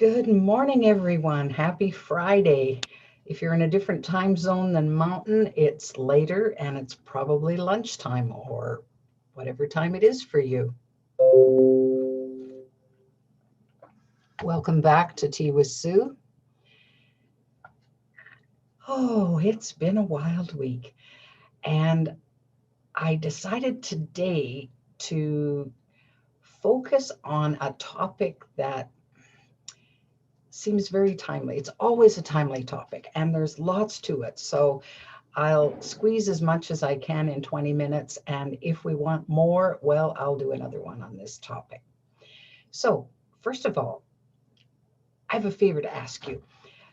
Good morning, everyone. Happy Friday. If you're in a different time zone than Mountain, it's later and it's probably lunchtime or whatever time it is for you. Welcome back to Tea with Sue. Oh, it's been a wild week. And I decided today to focus on a topic that seems very timely. It's always a timely topic, and there's lots to it. So I'll squeeze as much as I can in 20 minutes. And if we want more, well, I'll do another one on this topic. So first of all, I have a favor to ask you.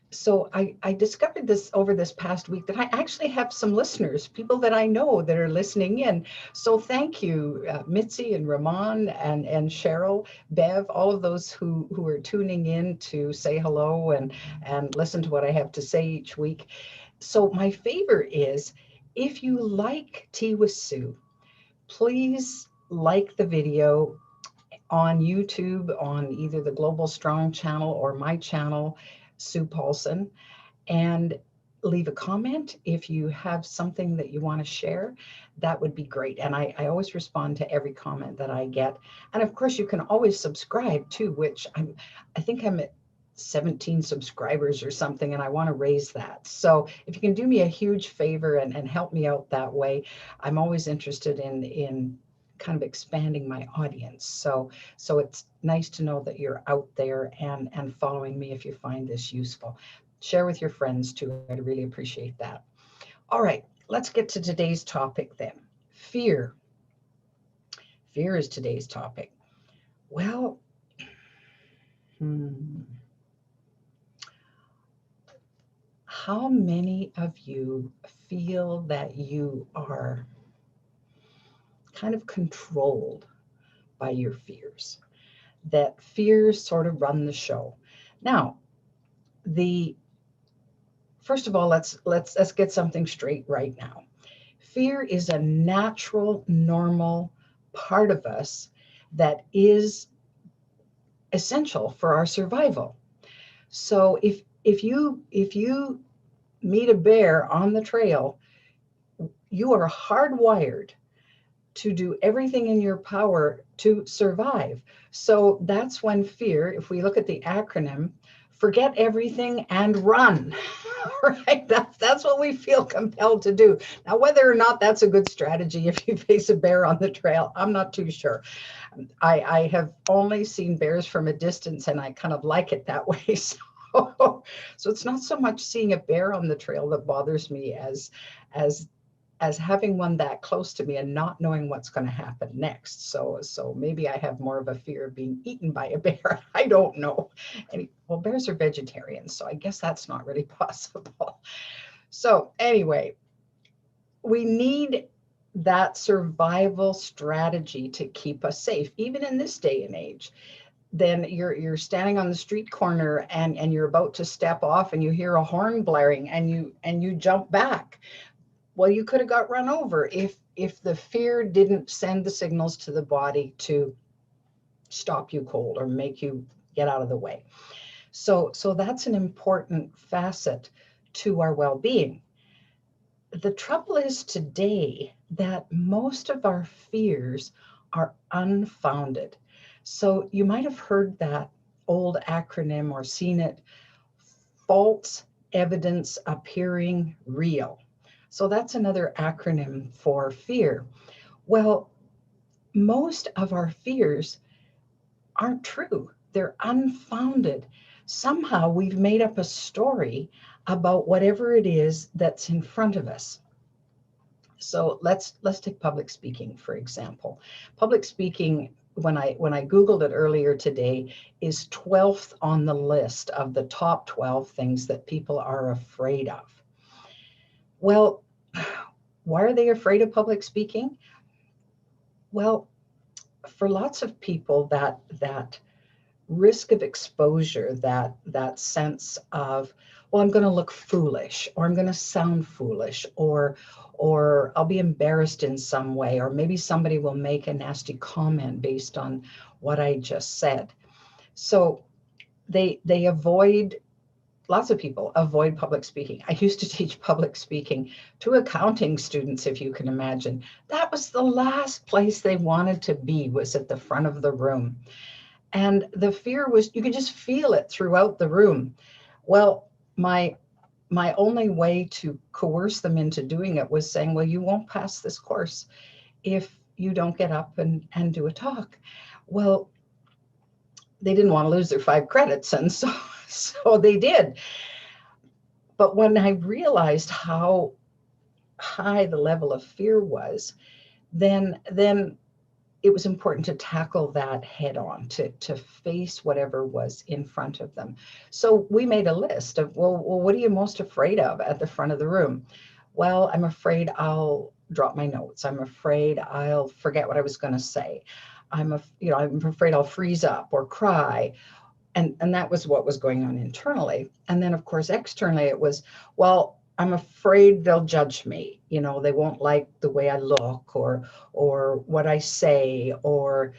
So I discovered this over this past week that I actually have some listeners, people that I know that are listening in. So thank you, Mitzi and Ramon and Cheryl, Bev, all of those who are tuning in to say hello and listen to what I have to say each week. So my favor is, if you like Tea with Sue, please like the video on YouTube on either the Global Strong channel or my channel, Sue Paulson, and leave a comment. If you have something that you want to share, that would be great. And I always respond to every comment that I get. And of course, you can always subscribe too, which I think I'm at 17 subscribers or something, and I want to raise that. So if you can do me a huge favor and help me out that way, I'm always interested in kind of expanding my audience. So it's nice to know that you're out there and following me if you find this useful. Share with your friends too. I'd really appreciate that. All right, let's get to today's topic then. Fear. Fear is today's topic. Well, how many of you feel that you are kind of controlled by your fears? That fears sort of run the show. Now, first of all, let's get something straight right now. Fear is a natural, normal part of us that is essential for our survival. So if you meet a bear on the trail, you are hardwired to do everything in your power to survive. So that's when fear, if we look at the acronym, forget everything and run, right? That's what we feel compelled to do. Now, whether or not that's a good strategy if you face a bear on the trail, I'm not too sure. I have only seen bears from a distance, and I kind of like it that way. So it's not so much seeing a bear on the trail that bothers me as having one that close to me and not knowing what's going to happen next. So maybe I have more of a fear of being eaten by a bear. I don't know. Well, bears are vegetarians, so I guess that's not really possible. So anyway, we need that survival strategy to keep us safe, even in this day and age. Then you're standing on the street corner and you're about to step off and you hear a horn blaring and you jump back. Well, you could have got run over if the fear didn't send the signals to the body to stop you cold or make you get out of the way. So that's an important facet to our well-being. The trouble is today that most of our fears are unfounded. So you might have heard that old acronym or seen it, false evidence appearing real. So that's another acronym for fear. Well, most of our fears aren't true. They're unfounded. Somehow we've made up a story about whatever it is that's in front of us. So let's take public speaking, for example. Public speaking, when I Googled it earlier today, is 12th on the list of the top 12 things that people are afraid of. Well, why are they afraid of public speaking? Well, for lots of people, that risk of exposure, that sense of, well, I'm going to look foolish, or I'm going to sound foolish, or I'll be embarrassed in some way, or maybe somebody will make a nasty comment based on what I just said. So they avoid, lots of people avoid public speaking. I used to teach public speaking to accounting students, if you can imagine. That was the last place they wanted to be, was at the front of the room. And the fear was, you could just feel it throughout the room. Well, my only way to coerce them into doing it was saying, well, you won't pass this course if you don't get up and do a talk. Well, they didn't want to lose their 5 credits, and so they did. But when I realized how high the level of fear was, then it was important to tackle that head on, to face whatever was in front of them. So we made a list of, well, what are you most afraid of at the front of the room? Well, I'm afraid I'll drop my notes. I'm afraid I'll forget what I was going to say. I'm afraid I'll freeze up or cry. And that was what was going on internally. And then, of course, externally, it was, well, I'm afraid they'll judge me. They won't like the way I look, or what I say, or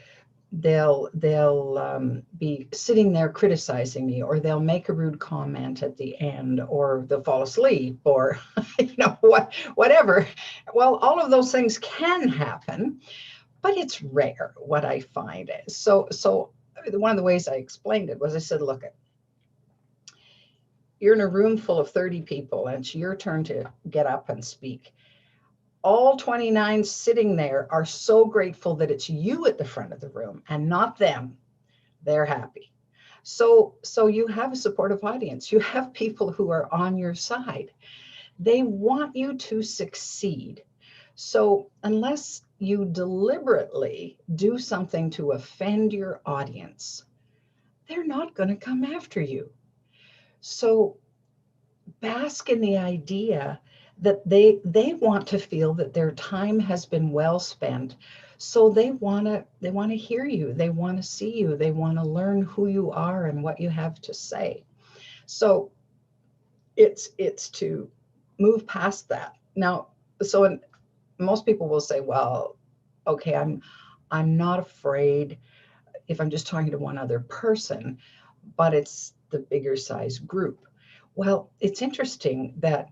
they'll be sitting there criticizing me, or they'll make a rude comment at the end, or they'll fall asleep, or whatever. Well, all of those things can happen, but it's rare, what I find is. So one of the ways I explained it was, I said, look, you're in a room full of 30 people and it's your turn to get up and speak. All 29 sitting there are so grateful that it's you at the front of the room and not them. They're happy. So you have a supportive audience. You have people who are on your side. They want you to succeed. So unless you deliberately do something to offend your audience, they're not going to come after you. So bask in the idea that they want to feel that their time has been well spent. So they want to hear you. They want to see you. They want to learn who you are and what you have to say. So it's to move past that. Now, most people will say, well, okay, I'm not afraid if I'm just talking to one other person, but it's the bigger size group. Well, it's interesting that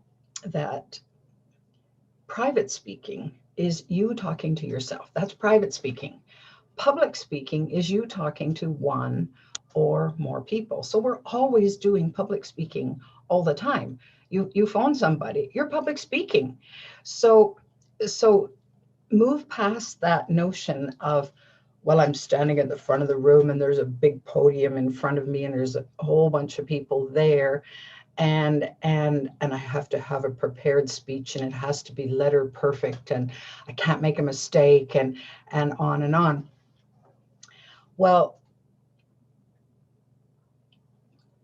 private speaking is you talking to yourself. That's private speaking. Public speaking is you talking to one or more people. So we're always doing public speaking all the time. You phone somebody, you're public speaking. So move past that notion of, well, I'm standing at the front of the room and there's a big podium in front of me and there's a whole bunch of people there, and I have to have a prepared speech and it has to be letter perfect and I can't make a mistake, and on and on. Well,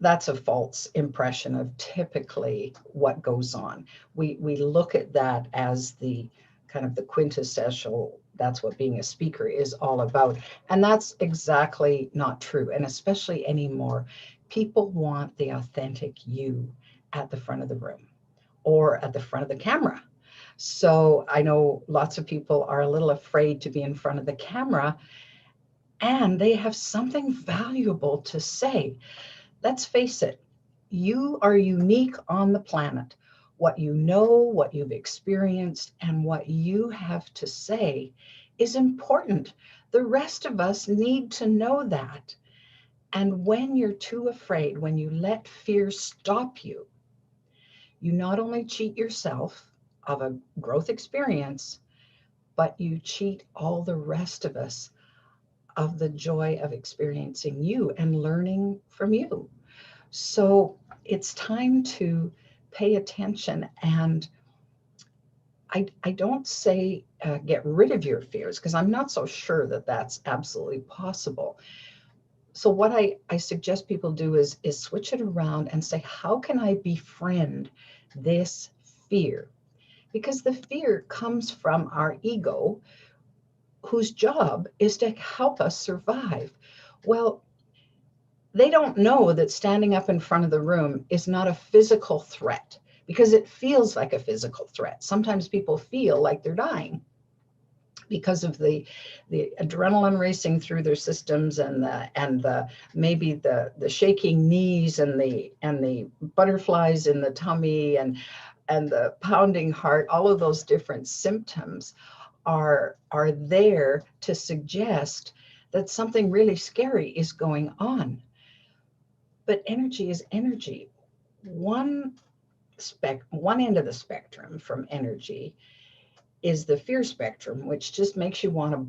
that's a false impression of typically what goes on. We look at that as the kind of the quintessential, that's what being a speaker is all about. And that's exactly not true. And especially anymore, people want the authentic you at the front of the room or at the front of the camera. So I know lots of people are a little afraid to be in front of the camera, and they have something valuable to say. Let's face it, you are unique on the planet. What you know, what you've experienced, and what you have to say is important. The rest of us need to know that. And when you're too afraid, when you let fear stop you, you not only cheat yourself of a growth experience, but you cheat all the rest of us of the joy of experiencing you and learning from you. So it's time to pay attention. And I don't say get rid of your fears, because I'm not so sure that that's absolutely possible. So what I suggest people do is switch it around and say, how can I befriend this fear? Because the fear comes from our ego, whose job is to help us survive. Well, they don't know that standing up in front of the room is not a physical threat, because it feels like a physical threat. Sometimes people feel like they're dying. because of the adrenaline racing through their systems, and the maybe the shaking knees, and the butterflies in the tummy, and the pounding heart. All of those different symptoms are there to suggest that something really scary is going on. But energy is energy. One one end of the spectrum from energy is the fear spectrum, which just makes you want to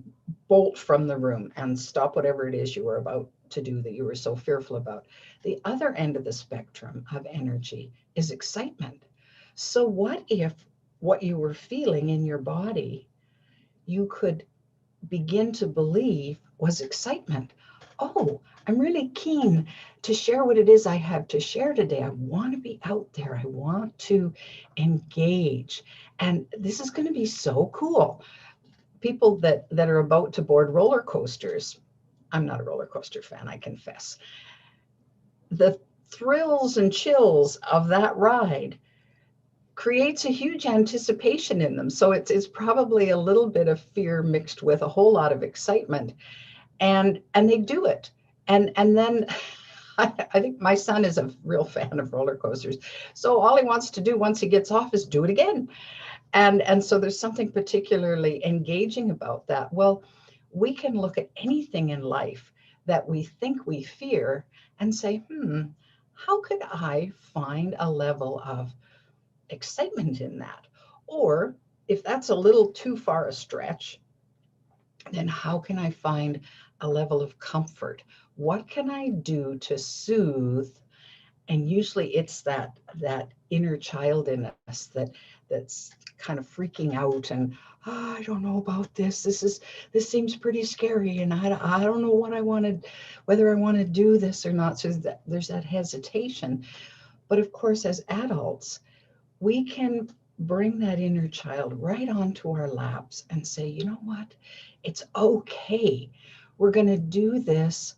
bolt from the room and stop whatever it is you were about to do that you were so fearful about. The other end of the spectrum of energy is excitement. So, what if what you were feeling in your body, you could begin to believe was excitement? Oh, I'm really keen to share what it is I have to share today. I want to be out there. I want to engage. And this is going to be so cool. People that are about to board roller coasters, I'm not a roller coaster fan, I confess. The thrills and chills of that ride creates a huge anticipation in them. So it's probably a little bit of fear mixed with a whole lot of excitement. And they do it. And then I think my son is a real fan of roller coasters. So all he wants to do once he gets off is do it again. And so there's something particularly engaging about that. Well, we can look at anything in life that we think we fear and say, how could I find a level of excitement in that? Or if that's a little too far a stretch, then how can I find a level of comfort? What can I do to soothe? And usually it's that inner child in us that's kind of freaking out and, I don't know about this. This seems pretty scary, and I don't know what I wanted, whether I want to do this or not. So there's that hesitation. But of course, as adults, we can bring that inner child right onto our laps and say, you know what? It's okay. We're going to do this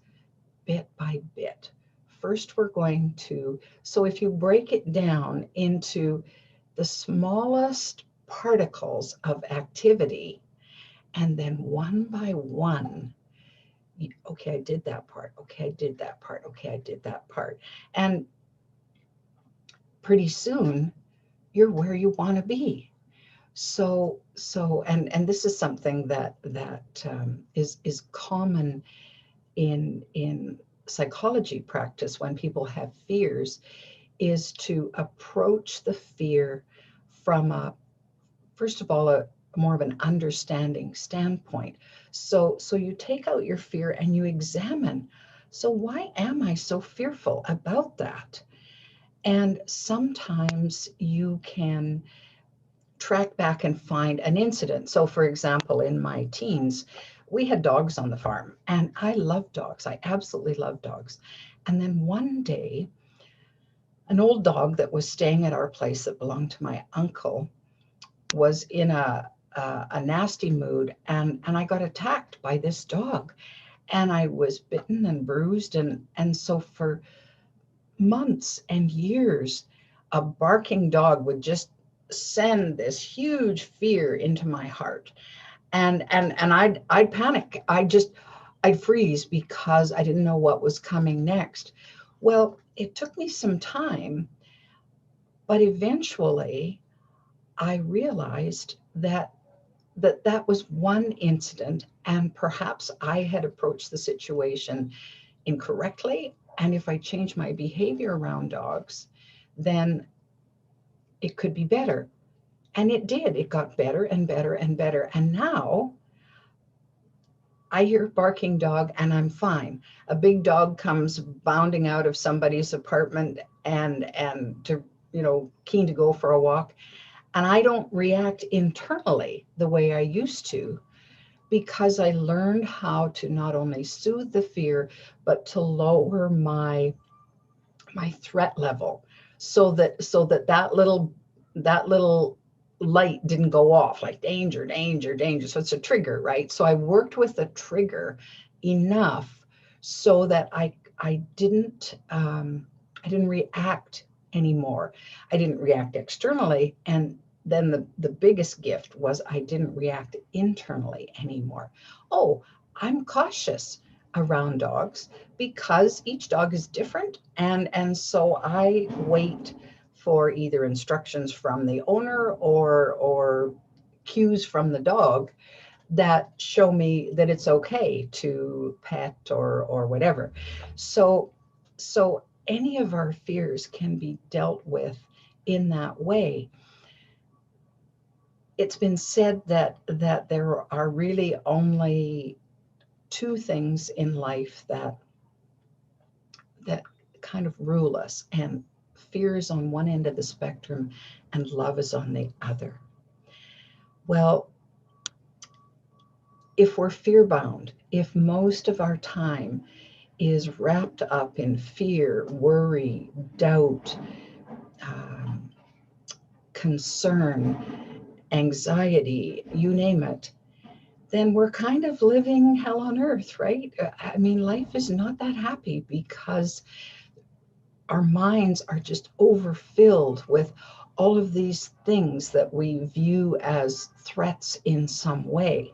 bit by bit. First, we're going to, so if you break it down into the smallest particles of activity, and then one by one, okay, I did that part. Okay, I did that part. Okay, I did that part. And pretty soon, you're where you want to be. And this is something that is common in psychology practice when people have fears, is to approach the fear from first of all, a more of an understanding standpoint. So you take out your fear and you examine, so why am I so fearful about that? And sometimes you can track back and find an incident. So for example, in my teens, we had dogs on the farm, and I love dogs. I absolutely love dogs. And then one day, an old dog that was staying at our place that belonged to my uncle was in a nasty mood, and I got attacked by this dog, and I was bitten and bruised, and so for months and years, a barking dog would just send this huge fear into my heart, and I'd panic. I'd freeze because I didn't know what was coming next. Well, it took me some time, but eventually I realized that was one incident, and perhaps I had approached the situation incorrectly. And if I change my behavior around dogs, then it could be better. And it did. It got better and better and better. And now I hear a barking dog and I'm fine. A big dog comes bounding out of somebody's apartment and to, keen to go for a walk. And I don't react internally the way I used to, because I learned how to not only soothe the fear, but to lower my threat level, so that little light didn't go off like danger, danger, danger. So it's a trigger, right? So I worked with the trigger enough so that I didn't react anymore. I didn't react externally, and then the biggest gift was I didn't react internally anymore. Oh, I'm cautious around dogs because each dog is different. And so I wait for either instructions from the owner or cues from the dog that show me that it's okay to pet or whatever. So so any of our fears can be dealt with in that way. It's been said that there are really only two things in life that kind of rule us, and fear is on one end of the spectrum and love is on the other. Well, if we're fear bound, if most of our time is wrapped up in fear, worry, doubt, um, concern, anxiety, you name it, then we're kind of living hell on earth, right? I mean, life is not that happy because our minds are just overfilled with all of these things that we view as threats in some way.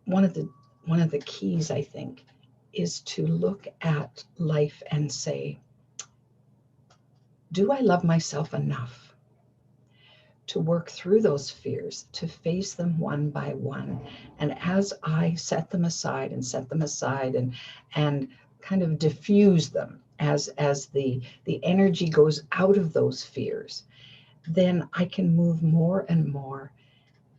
One of the one of the keys, I think, is to look at life and say, do I love myself enough to work through those fears, to face them one by one? And as I set them aside and kind of diffuse them as the energy goes out of those fears, then I can move more and more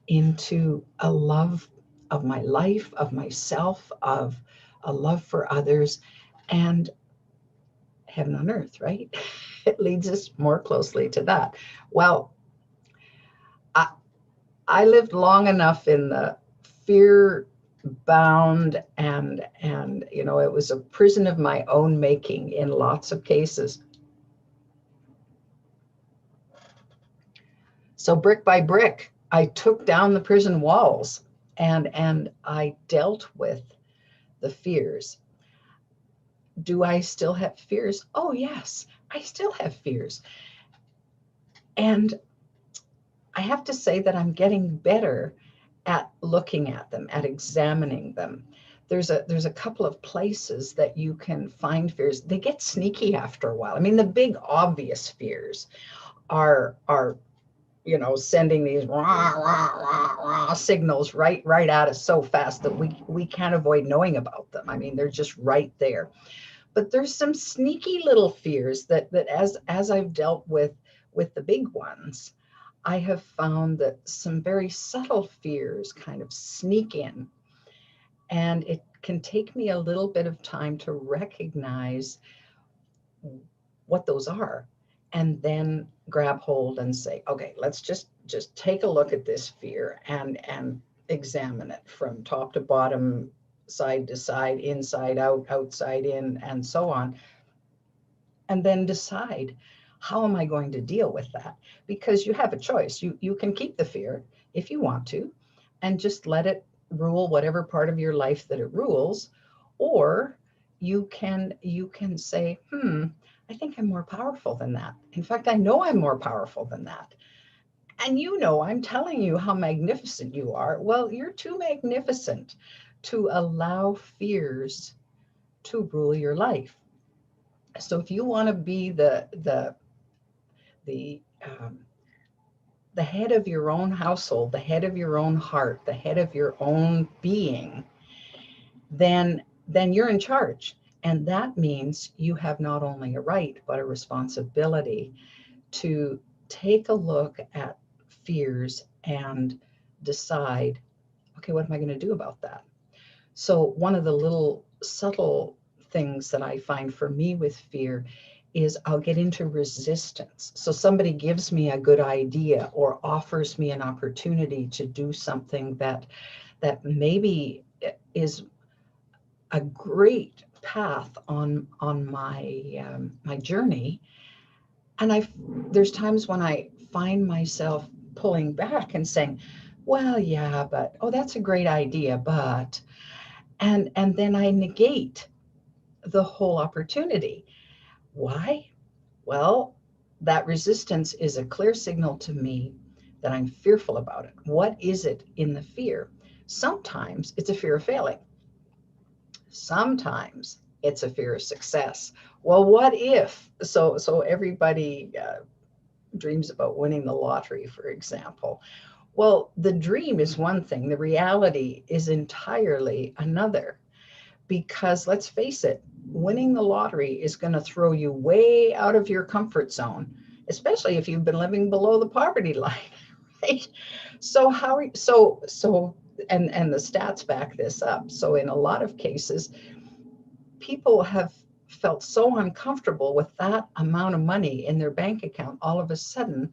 into a love of my life, of myself, of a love for others, and heaven on earth, right? It leads us more closely to that. Well, I, I lived long enough in the fear bound and it was a prison of my own making in lots of cases. So brick by brick, I took down the prison walls and I dealt with the fears. Do I still have fears? Oh, yes, I still have fears. And I have to say that I'm getting better at looking at them, at examining them. There's a couple of places that you can find fears. They get sneaky after a while. I mean, the big obvious fears are sending these rah, rah, rah, rah signals right at us so fast that we can't avoid knowing about them. I mean, they're just right there. But there's some sneaky little fears that as I've dealt with the big ones, I have found that some very subtle fears kind of sneak in, and it can take me a little bit of time to recognize what those are, and then grab hold and say, okay, let's just take a look at this fear and examine it from top to bottom, side to side, inside out, outside in, and so on, and then decide, how am I going to deal with that? Because you have a choice. You can keep the fear if you want to and just let it rule whatever part of your life that it rules, or you can say, I think I'm more powerful than that. In fact, I know I'm more powerful than that. And I'm telling you how magnificent you are. Well, you're too magnificent to allow fears to rule your life. So if you want to be the um, the head of your own household, the head of your own heart, the head of your own being, then you're in charge. And that means you have not only a right, but a responsibility to take a look at fears and decide, okay, what am I going to do about that? So one of the little subtle things that I find for me with fear is I'll get into resistance. So somebody gives me a good idea or offers me an opportunity to do something that maybe is a great path on my journey. And there's times when I find myself pulling back and saying, well, yeah, but oh, that's a great idea, but and then I negate the whole opportunity. Why? Well, that resistance is a clear signal to me that I'm fearful about it. What is it in the fear? Sometimes it's a fear of failing. Sometimes it's a fear of success. Well, what if? So everybody dreams about winning the lottery, for example. Well, the dream is one thing, the reality is entirely another. Because let's face it, winning the lottery is going to throw you way out of your comfort zone, especially if you've been living below the poverty line, right? So and the stats back this up. So in a lot of cases, people have felt so uncomfortable with that amount of money in their bank account all of a sudden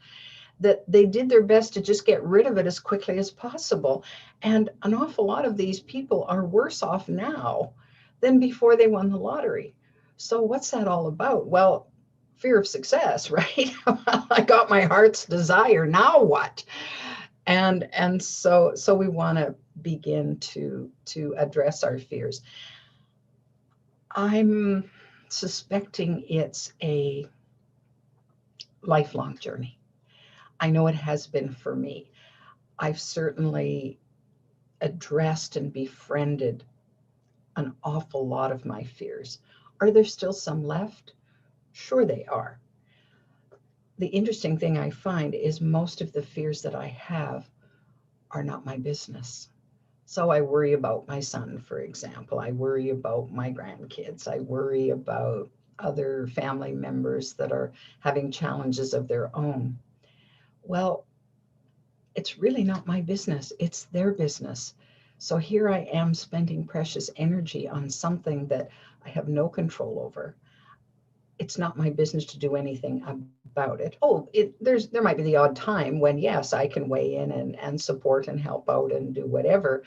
that they did their best to just get rid of it as quickly as possible. And an awful lot of these people are worse off now than before they won the lottery. So what's that all about? Well, fear of success, right? I got my heart's desire. Now what? And so we want to begin to address our fears. I'm suspecting it's a lifelong journey. I know it has been for me. I've certainly addressed and befriended an awful lot of my fears. Are there still some left? Sure, they are. The interesting thing I find is most of the fears that I have are not my business. So I worry about my son, for example. I worry about my grandkids. I worry about other family members that are having challenges of their own. Well, it's really not my business. It's their business. So here I am spending precious energy on something that I have no control over. It's not my business to do anything about it. Oh, there might be the odd time when, yes, I can weigh in and support and help out and do whatever.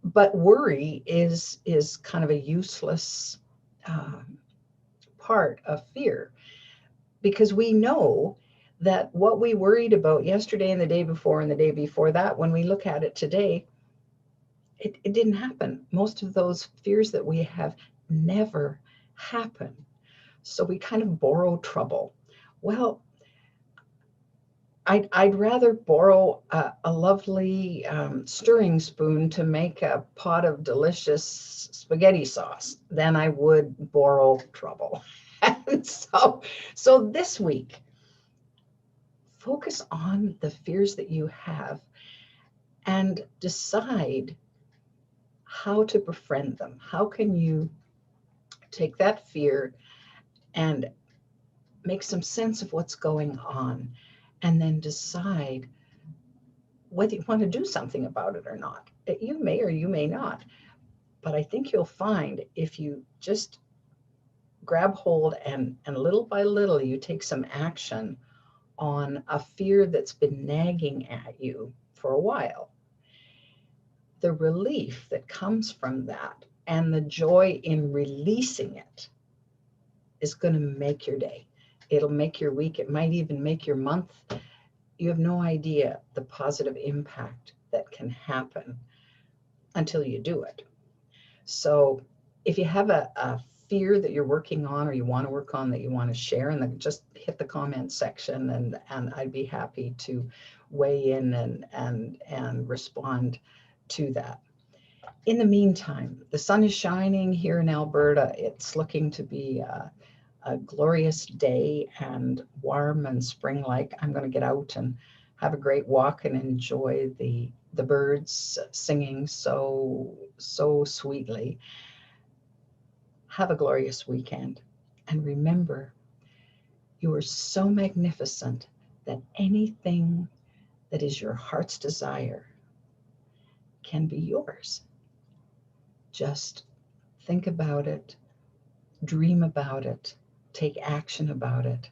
But worry is kind of a useless uh, part of fear, because we know that what we worried about yesterday and the day before and the day before that, when we look at it today, it didn't happen. Most of those fears that we have never happen. So we kind of borrow trouble. Well, I'd rather borrow a lovely stirring spoon to make a pot of delicious spaghetti sauce than I would borrow trouble. And so this week, focus on the fears that you have and decide how to befriend them. How can you take that fear and make some sense of what's going on, and then decide whether you want to do something about it or not. You may or you may not, but I think you'll find if you just grab hold and little by little you take some action on a fear that's been nagging at you for a while, the relief that comes from that and the joy in releasing it is going to make your day. It'll make your week. It might even make your month. You have no idea the positive impact that can happen until you do it. So if you have a fear that you're working on or you want to work on that you want to share, and then just hit the comment section and I'd be happy to weigh in and respond to that. In the meantime, the sun is shining here in Alberta. It's looking to be a glorious day and warm and spring-like. I'm going to get out and have a great walk and enjoy the birds singing so sweetly. Have a glorious weekend. And remember, you are so magnificent that anything that is your heart's desire can be yours. Just think about it, dream about it, take action about it,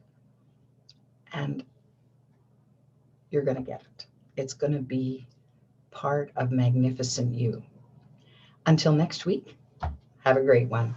and you're going to get it. It's going to be part of magnificent you. Until next week, have a great one.